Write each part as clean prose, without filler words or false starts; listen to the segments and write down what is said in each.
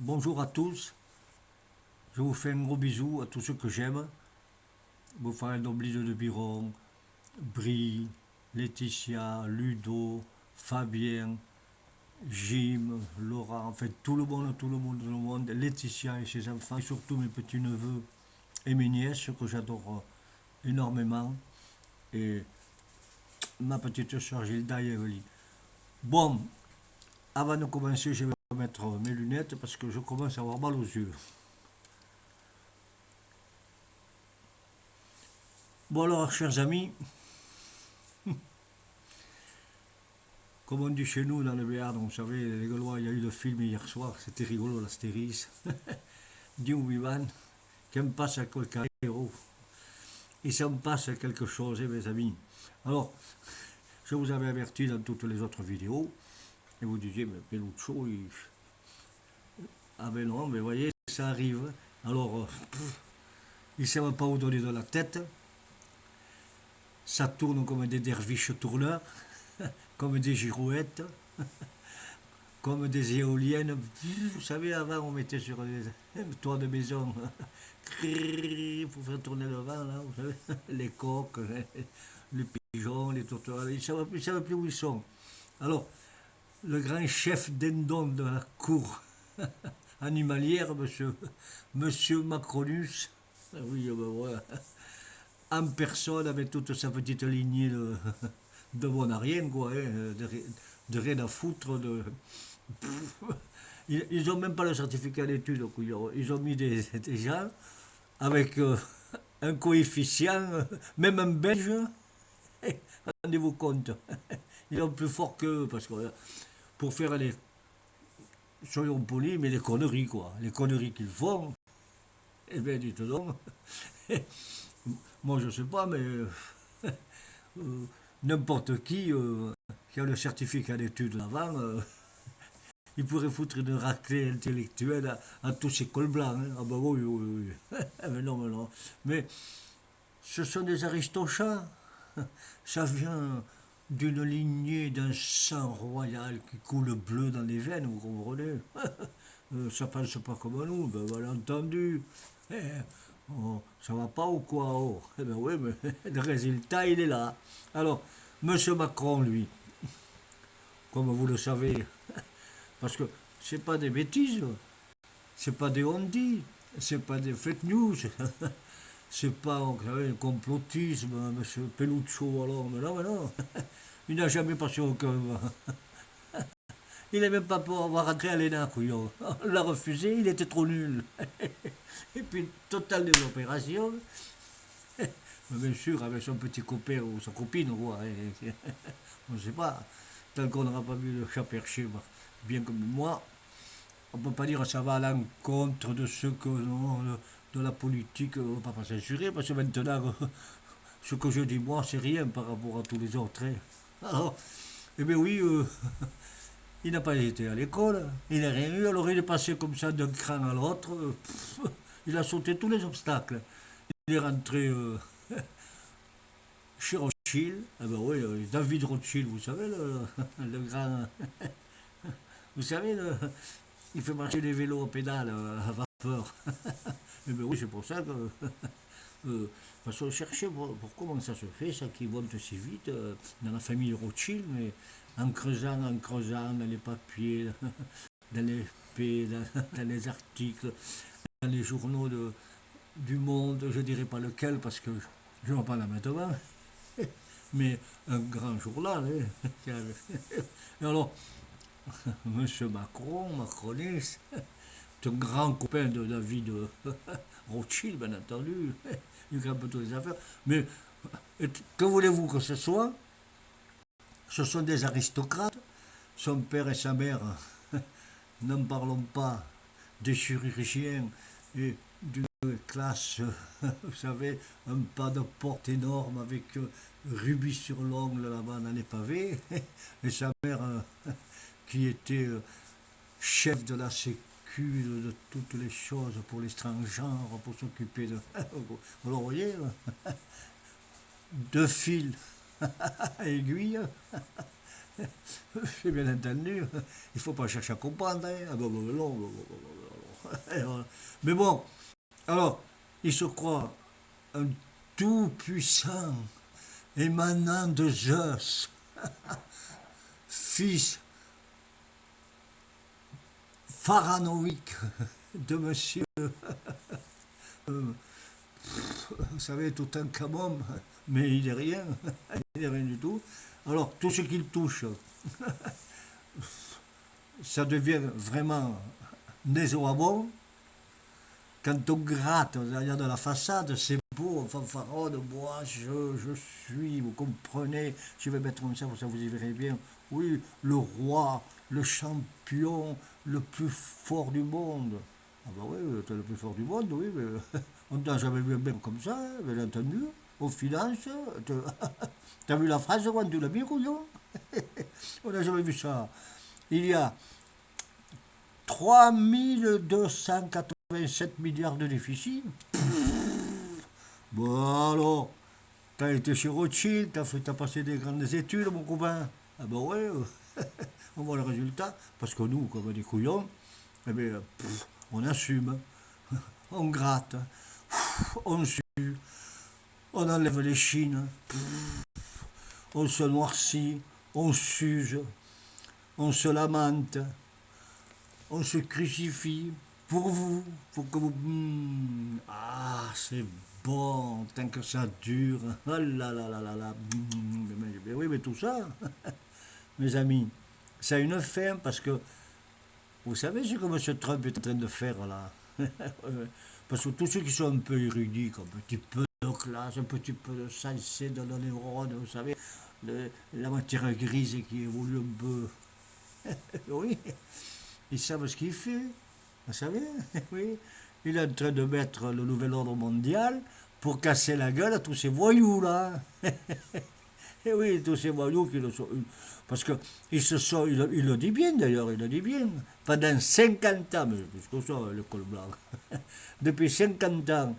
bonjour à tous. Je vous fais un gros bisou à tous ceux que j'aime. Vos frères Noblide de Biron, Brie, Laetitia, Ludo, Fabien, Jim, Laura, en fait tout le monde, tout le monde, tout le monde. Laetitia et ses enfants, et surtout mes petits-neveux et mes nièces que j'adore énormément. Et ma petite soeur Gilda et Evelyne. Bon, avant de commencer, je vais mettre mes lunettes parce que je commence à avoir mal aux yeux. Bon alors, chers amis, comme on dit chez nous dans le Béarn, vous savez, les Gaulois, il y a eu le film hier soir, c'était rigolo, l'Astéris. Dieu vivant, qu'en passe à quelqu'un héros. Il s'en passe quelque chose, mes amis. Alors, je vous avais averti dans toutes les autres vidéos, et vous disiez, mais Peluccio, ah ben non, mais voyez, ça arrive. Alors, il ne savent pas où donner de la tête. Ça tourne comme des derviches tourneurs, comme des girouettes, comme des éoliennes. Vous savez, avant, on mettait sur les toits de maison pour faire tourner le vent, là, vous savez, les coqs, les pigeons, les tourterelles. Ils ne savent plus où ils sont. Alors, le grand chef dindon de la cour animalière, monsieur Macronus, oui, ben voilà, en personne, avec toute sa petite lignée de bonariens, quoi, hein, de rien à foutre. Ils n'ont même pas le certificat d'études, ils ont mis des gens avec un coefficient, même un belge, rendez-vous compte, ils sont plus forts qu'eux, parce que pour faire les, soyons polis, mais les conneries, quoi, les conneries qu'ils font, eh bien, dites donc, moi je sais pas, mais n'importe qui a le certificat d'études avant, il pourrait foutre une raclée intellectuelle à tous ces cols blancs. Hein. Ah bah oui, oui, oui. Mais non, mais non. Mais ce sont des aristochats. Ça vient d'une lignée d'un sang royal qui coule bleu dans les veines, vous comprenez. Ça pense pas comme nous, ben voilà entendu. Eh, oh, ça va pas ou quoi oh. Eh ben oui, mais le résultat, il est là. Alors, Monsieur Macron, lui, comme vous le savez, parce que c'est pas des bêtises, c'est pas des on-dit, c'est pas des fake news, c'est pas vous savez, un complotisme, monsieur Peluccio, alors, mais non, il n'a jamais passé aucun. Il n'est même pas pour avoir rentré à l'ENA, couillon. On l'a refusé, il était trop nul. Et puis, total de l'opération, bien sûr, avec son petit copain ou sa copine, quoi. On ne sait pas, tant qu'on n'aura pas vu le chat perché, bien comme moi, on ne peut pas dire que ça va à l'encontre de ceux que non, de la politique, on ne va pas censurer, parce que maintenant, ce que je dis moi, c'est rien par rapport à tous les autres. Hein. Alors, eh bien oui, il n'a pas été à l'école, il n'a rien eu, alors il est passé comme ça d'un cran à l'autre, il a sauté tous les obstacles. Il est rentré chez Rothschild, ah ben oui, David Rothschild, vous savez, le grand, vous savez, il fait marcher les vélos à pédales à vapeur. Et ben oui, c'est pour ça que. Parce qu'on cherchait pour comment ça se fait, ça qui monte si vite dans la famille Rothschild, mais en creusant dans les papiers, dans les faits, dans les articles, dans les journaux du monde, je dirais pas lequel parce que je ne vois pas la maintenant, mais un grand journal. Hein. Et alors, Monsieur Macron, Macroniste, c'est un grand copain de David Rothschild, bien entendu. Il grimpe toutes les affaires. Mais que voulez-vous que ce soit? Ce sont des aristocrates. Son père et sa mère, n'en parlons pas, des chirurgiens et d'une classe, vous savez, un pas de porte énorme avec rubis sur l'ongle là-bas dans les pavés. Et sa mère, qui était chef de la sécu de toutes les choses pour les transgenres, pour s'occuper de. Alors, vous voyez, deux fils à aiguille, c'est bien entendu, il ne faut pas chercher à comprendre. Hein. Ah, bon, non, Et voilà. Mais bon, alors, il se croit un tout-puissant émanant de Zeus, fils pharaonique de monsieur, vous savez, tout un camon, mais il n'est rien, il n'est rien du tout. Alors, tout ce qu'il touche, ça devient vraiment nauséabond. Quand on gratte derrière de la façade, c'est beau, on fanfaronne, moi je suis, vous comprenez, je vais mettre comme ça, pour ça vous y verrez bien. Oui, le roi, le champion, le plus fort du monde. Ah bah oui, t'es le plus fort du monde, oui, mais on t'a jamais vu un mec comme ça, hein, bien entendu. Aux finances, t'as vu la phrase quand tu l'as mis, couillon? On n'a jamais vu ça. Il y a 3287 milliards de déficit. Bon alors, t'as été chez Rothschild, t'as passé des grandes études, mon copain. Ah ben ouais, on voit le résultat. Parce que nous, comme des couillons, eh bien, on assume, on gratte, on sue, on enlève les chines, on se noircit, on s'use, on se lamente, on se crucifie pour vous, pour que vous... ah, c'est bon, tant que ça dure. Oh là là là là là. Mais oui, mais tout ça, mes amis, ça a une fin parce que, vous savez ce que M. Trump est en train de faire là. Parce que tous ceux qui sont un peu érudits, qui ont un petit peu de classe, un petit peu de sensé dans le neurone, vous savez, la matière grise qui évolue un peu. Oui, ils savent ce qu'il fait. Vous savez, oui. Il est en train de mettre le nouvel ordre mondial pour casser la gueule à tous ces voyous là. Et oui, tous ces voyous qui le sont. Parce que il le dit bien d'ailleurs, il le dit bien. Pendant 50 ans, mais plus que ça, le col blanc. Depuis 50 ans,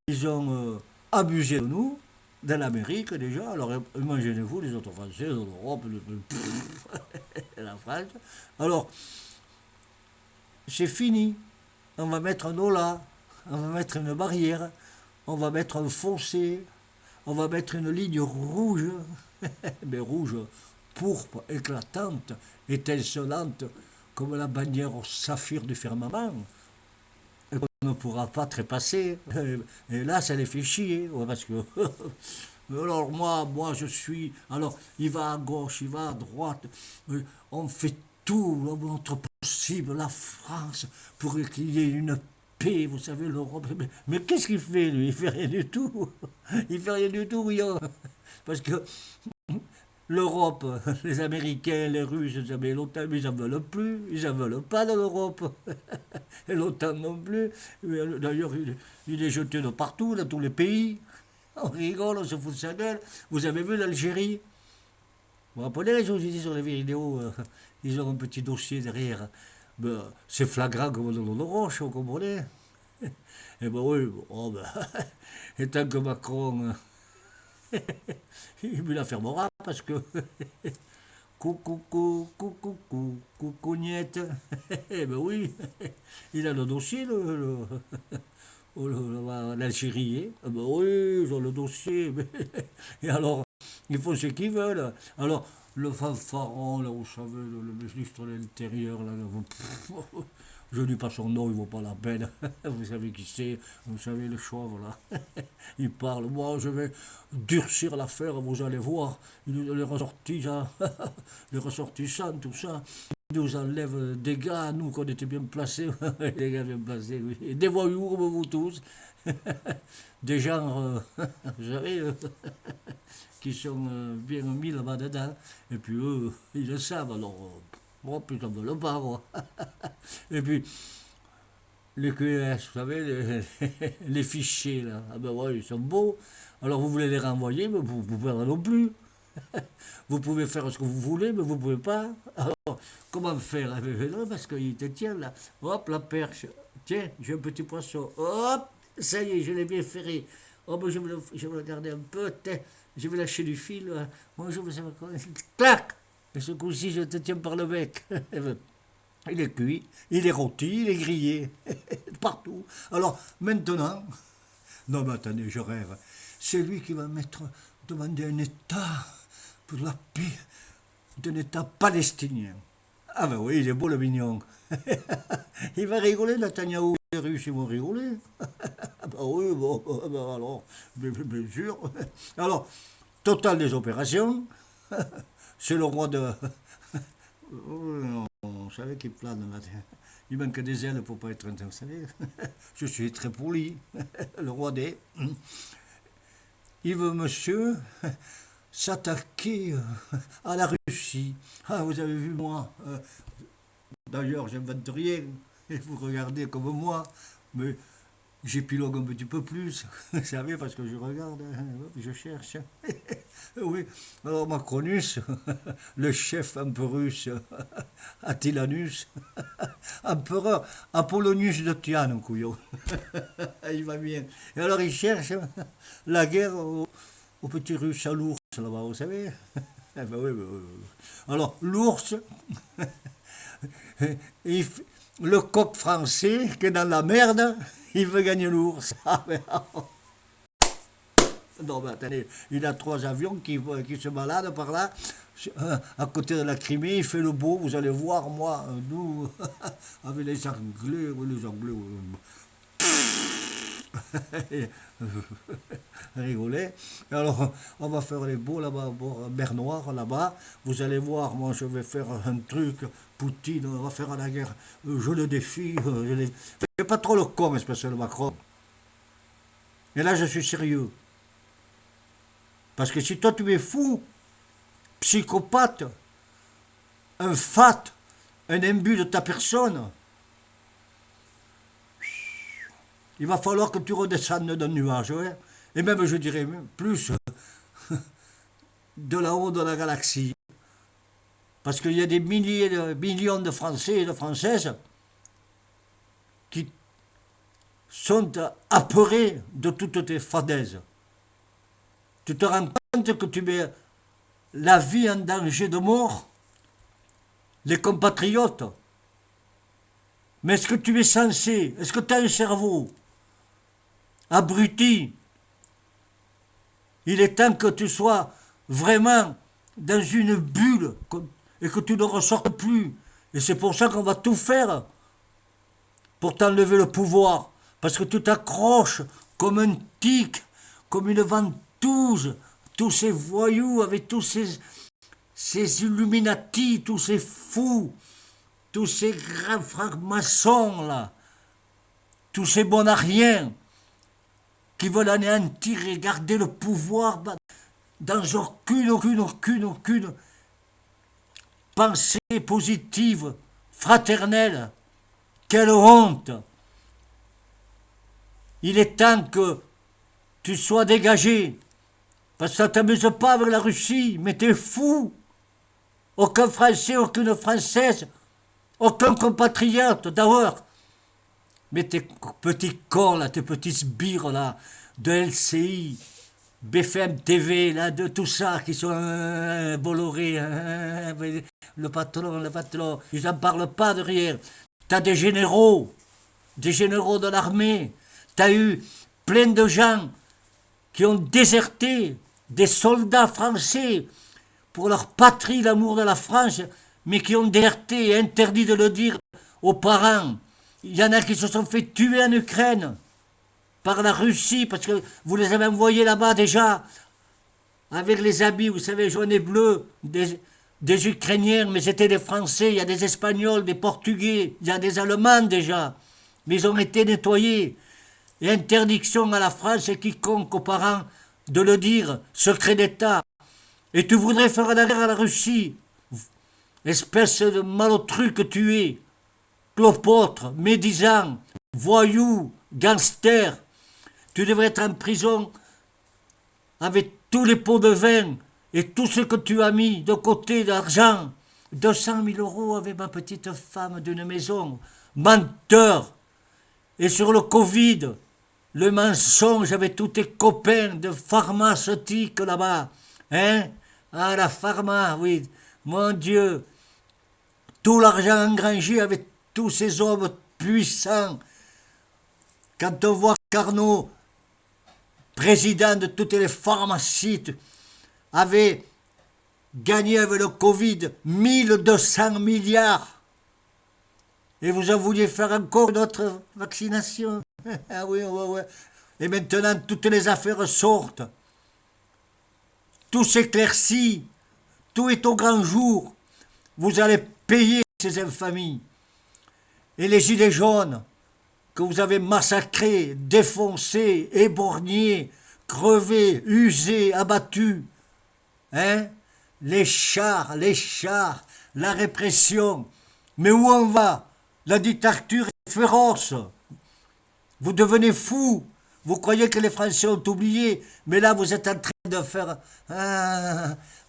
ils ont abusé de nous, de l'Amérique déjà. Alors imaginez-vous les autres Français, l'Europe, la France. Alors, c'est fini. On va mettre un holà, on va mettre une barrière, on va mettre un fossé, on va mettre une ligne rouge, mais rouge, pourpre, éclatante, étincelante, comme la bannière au saphir du firmament, et qu'on ne pourra pas trépasser. Et là, ça les fait chier, ouais, parce que... Alors moi je suis... Alors, il va à gauche, il va à droite, on fait tout notre possible, la France, pour qu'il y ait une paix, vous savez, l'Europe. Mais qu'est-ce qu'il fait, lui? Il fait rien du tout. Il fait rien du tout, oui. Parce que l'Europe, les Américains, les Russes, l'OTAN, ils n'en veulent plus. Ils n'en veulent pas de l'Europe. Et l'OTAN non plus. D'ailleurs, il est jeté de partout, dans tous les pays. On rigole, on se fout de sa gueule. Vous avez vu l'Algérie? Vous vous rappelez les choses que j'ai dit sur les vidéos, ils ont un petit dossier derrière. Ben, c'est flagrant comme dans le roche, vous comprenez? Eh ben oui, oh ben, et tant que Macron, il me la fermera parce que coucou, coucou, coucou, coucou, coucougnette. Eh ben oui, il a le dossier, l'Algérie. Eh ben oui, ils ont le dossier. Et alors, ils font ce qu'ils veulent. Alors, le fanfaron, là, vous savez, le ministre de l'Intérieur, là, je ne dis pas son nom, il ne vaut pas la peine. Vous savez qui c'est, vous savez, le chauve, là. Il parle, moi, je vais durcir l'affaire, vous allez voir. Les ressortissants, les ressortissants, tout ça. Ils nous enlèvent des gars, nous, qu'on était bien placés. Les gars bien placés, oui. Et des voyous comme vous tous. Des gens, vous savez, qui sont bien mis là-bas dedans. Et puis eux, ils le savent. Alors, puis ils ne veulent pas, quoi. Et puis, les QS, vous savez, les fichiers, là. Ah ben ouais, ils sont beaux. Alors, vous voulez les renvoyer, mais vous ne pouvez pas non plus. Vous pouvez faire ce que vous voulez, mais vous ne pouvez pas. Alors, comment faire? Non, parce qu'il te tient là. Hop, la perche. Tiens, j'ai un petit poisson. Hop, ça y est, je l'ai bien ferré. Oh, ben, je vais le garder un peu. Tiens, je vais lâcher du fil. Bonjour, vous savez quoi? Clac! Et ce coup-ci, je te tiens par le bec. il est cuit, il est rôti, il est grillé, partout. Alors, maintenant, non mais attendez, je rêve, c'est lui qui va demander un État pour la paix, d'un État palestinien. Ah ben oui, il est beau le mignon. Il va rigoler, Netanyahou. Les Russes, ils vont rigoler. Ah ben oui, bon, alors, bien sûr. Alors, total des opérations, c'est le roi de... On savait qu'il plane là. Il manque des ailes pour pas être... Vous savez, je suis très poli. Le roi des... Il veut, monsieur, s'attaquer à la Russie. Ah, vous avez vu moi. D'ailleurs, j'invente rien. Et vous regardez comme moi. Mais j'épilogue un petit peu plus. Vous savez, parce que je regarde, je cherche. Oui. Alors, Macronus, le chef un peu russe, Attilanus, empereur Apollonius de Tiane, couillon. Il va bien. Et alors, il cherche la guerre au petit russe à l'ours, là-bas, vous savez. Eh ben oui, alors, l'ours, le coq français qui est dans la merde, il veut gagner l'ours. Ah, mais non, mais attendez, il a 3 avions qui se baladent par là, à côté de la Crimée, il fait le beau, vous allez voir, moi, nous, avec les Anglais, rigoler. Alors, on va faire les beaux là-bas, mer Noire là-bas. Vous allez voir, moi, je vais faire un truc. Poutine, on va faire la guerre. Je le défie. Fais pas trop le con, espèce de Macron. Et là, je suis sérieux. Parce que si toi, tu es fou, psychopathe, un fat, un imbu de ta personne, il va falloir que tu redescendes d'un nuage, ouais. Et même, je dirais, même plus de là-haut de la galaxie. Parce qu'il y a des milliers de millions de Français et de Françaises qui sont apeurés de toutes tes fadaises. Tu te rends compte que tu mets la vie en danger de mort, les compatriotes. Mais est-ce que tu es censé, est-ce que tu as un cerveau abruti? Il est temps que tu sois vraiment dans une bulle et que tu ne ressortes plus. Et c'est pour ça qu'on va tout faire pour t'enlever le pouvoir. Parce que tu t'accroches comme un tic, comme une ventouse, tous ces voyous avec tous ces Illuminati, tous ces fous, tous ces grands francs-maçons là, tous ces bonariens qui veulent anéantir et garder le pouvoir dans aucune pensée positive, fraternelle. Quelle honte! Il est temps que tu sois dégagé, parce que ça ne t'amuse pas avec la Russie, mais t'es fou. Aucun Français, aucune Française, aucun compatriote, d'ailleurs. Mais tes petits cons, là, tes petits sbires, là, de LCI, BFM TV, là, de tout ça, qui sont Bolloré, le patron, ils n'en parlent pas de rien. T'as des généraux de l'armée, t'as eu plein de gens qui ont déserté, des soldats français, pour leur patrie, l'amour de la France, mais qui ont déserté et interdit de le dire aux parents. Il y en a qui se sont fait tuer en Ukraine par la Russie, parce que vous les avez envoyés là-bas déjà, avec les habits, vous savez, jaunes et bleus, des Ukrainiens, mais c'était des Français, il y a des Espagnols, des Portugais, il y a des Allemands déjà, mais ils ont été nettoyés. Et interdiction à la France et quiconque aux parents de le dire, secret d'État. Et tu voudrais faire la guerre à la Russie, espèce de malotru que tu es, clopotre, médisant, voyou, gangster. Tu devrais être en prison avec tous les pots de vin et tout ce que tu as mis de côté d'argent. 200 000 euros avec ma petite femme d'une maison. Menteur. Et sur le Covid, le mensonge avec tous tes copains de pharmaceutiques là-bas. Hein? Ah, la pharma, oui. Mon Dieu. tout l'argent engrangé avec tous ces hommes puissants. Quand on voit Carnot, président de toutes les pharmacies, avait gagné avec le Covid 1200 milliards. Et vous en vouliez faire encore d'autres vaccinations. Ah oui, ouais, ouais. Et maintenant, toutes les affaires sortent. Tout s'éclaircit. Tout est au grand jour. Vous allez payer ces infamies. Et les gilets jaunes que vous avez massacrés, défoncés, éborgnés, crevés, usés, abattus. Hein? Les chars, la répression. Mais où on va? La dictature est féroce. Vous devenez fous. Vous croyez que les Français ont oublié, mais là vous êtes en train de faire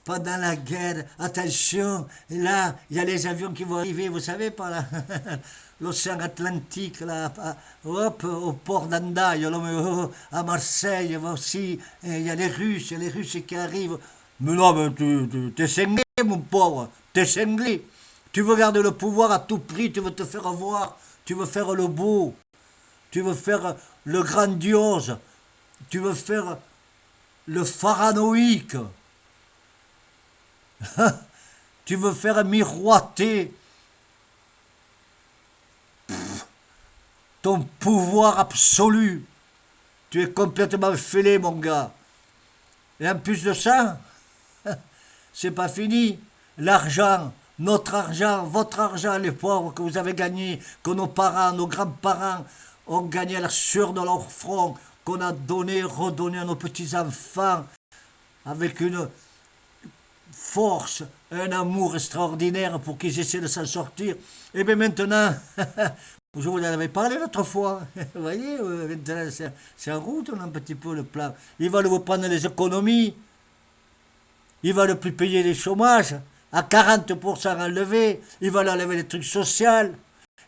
pendant la guerre, attention, et là il y a les avions qui vont arriver, vous savez, par l'océan Atlantique, là, hop, au port d'Andaille, à Marseille aussi, il y a les Russes qui arrivent. Mais non, mais t'es cinglé, mon pauvre, t'es cinglé. Tu veux garder le pouvoir à tout prix, tu veux te faire voir, tu veux faire le beau. Tu veux faire le grandiose, tu veux faire le pharaonique, tu veux faire miroiter ton pouvoir absolu. Tu es complètement fêlé, mon gars. Et en plus de ça, c'est pas fini. L'argent, notre argent, votre argent, les pauvres que vous avez gagné, que nos parents, nos grands-parents ont gagné à la sueur de leur front, qu'on a donné, redonné à nos petits-enfants, avec une force, un amour extraordinaire pour qu'ils essaient de s'en sortir. Et bien maintenant, je vous en avais parlé l'autre fois, vous voyez, maintenant c'est en route, on a un petit peu le plan. Ils veulent vous prendre les économies, ils veulent plus payer les chômages, à 40% enlevé, ils veulent enlever les trucs sociaux,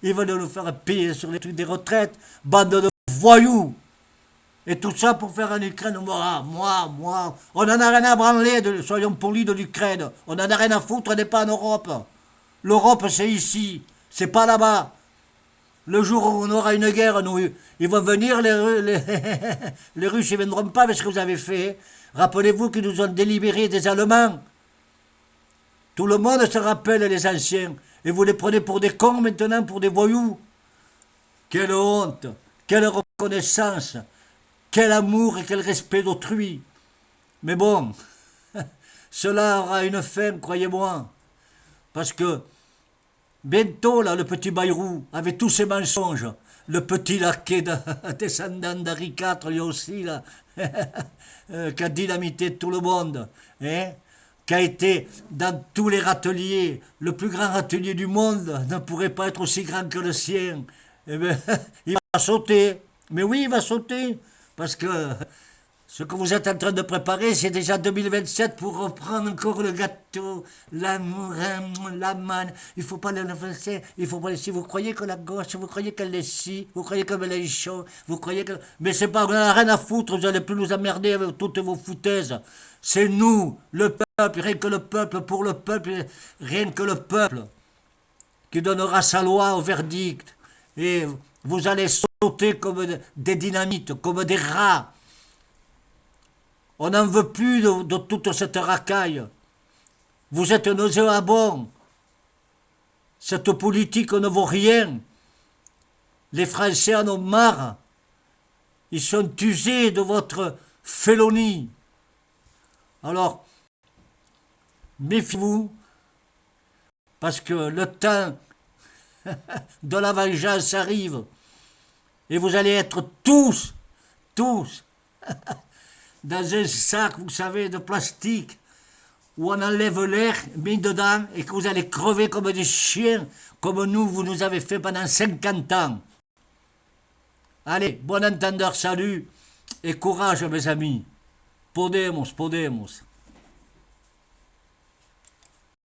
ils veulent nous faire payer sur les trucs des retraites, bande de voyous. Et tout ça pour faire en Ukraine, moi, on n'en a rien à branler, soyons polis, de l'Ukraine. On n'en a rien à foutre, on n'est pas en Europe. L'Europe, c'est ici, c'est pas là-bas. Le jour où on aura une guerre, nous, ils vont venir, les Russes, ils ne viendront pas avec ce que vous avez fait. Rappelez-vous qu'ils nous ont délibéré des Allemands. Tout le monde se rappelle les anciens. Et vous les prenez pour des cons maintenant, pour des voyous. Quelle honte, quelle reconnaissance, quel amour et quel respect d'autrui. Mais bon, cela aura une fin, croyez-moi. Parce que bientôt, là, le petit Bayrou, avec tous ses mensonges, le petit laquais descendant d'Henri IV, lui aussi, là, qui a dynamité tout le monde, hein, qui a été dans tous les râteliers, le plus grand râtelier du monde ne pourrait pas être aussi grand que le sien. Eh bien, il va sauter. Mais oui, il va sauter. Parce que ce que vous êtes en train de préparer, c'est déjà 2027 pour reprendre encore le gâteau, l'amour, la manne. Il ne faut pas le lancer, il faut pas laisser. Vous croyez que la gauche, vous croyez qu'elle est ci, vous croyez que Mélenchon, vous croyez que... Mais c'est pas, on n'a rien à foutre, vous n'allez plus nous emmerder avec toutes vos foutaises. C'est nous, le peuple, rien que le peuple, pour le peuple, rien que le peuple, qui donnera sa loi au verdict. Et vous allez sauter comme des dynamites, comme des rats. On n'en veut plus de toute cette racaille. Vous êtes nauséabonds. Cette politique ne vaut rien. Les Français en ont marre. Ils sont usés de votre félonie. Alors, méfiez-vous, parce que le temps de la vengeance arrive. Et vous allez être tous, dans un sac, vous savez, de plastique, où on enlève l'air mis dedans et que vous allez crever comme des chiens, comme nous, vous nous avez fait pendant 50 ans. Allez, bon entendeur, salut, et courage, mes amis. Podemos.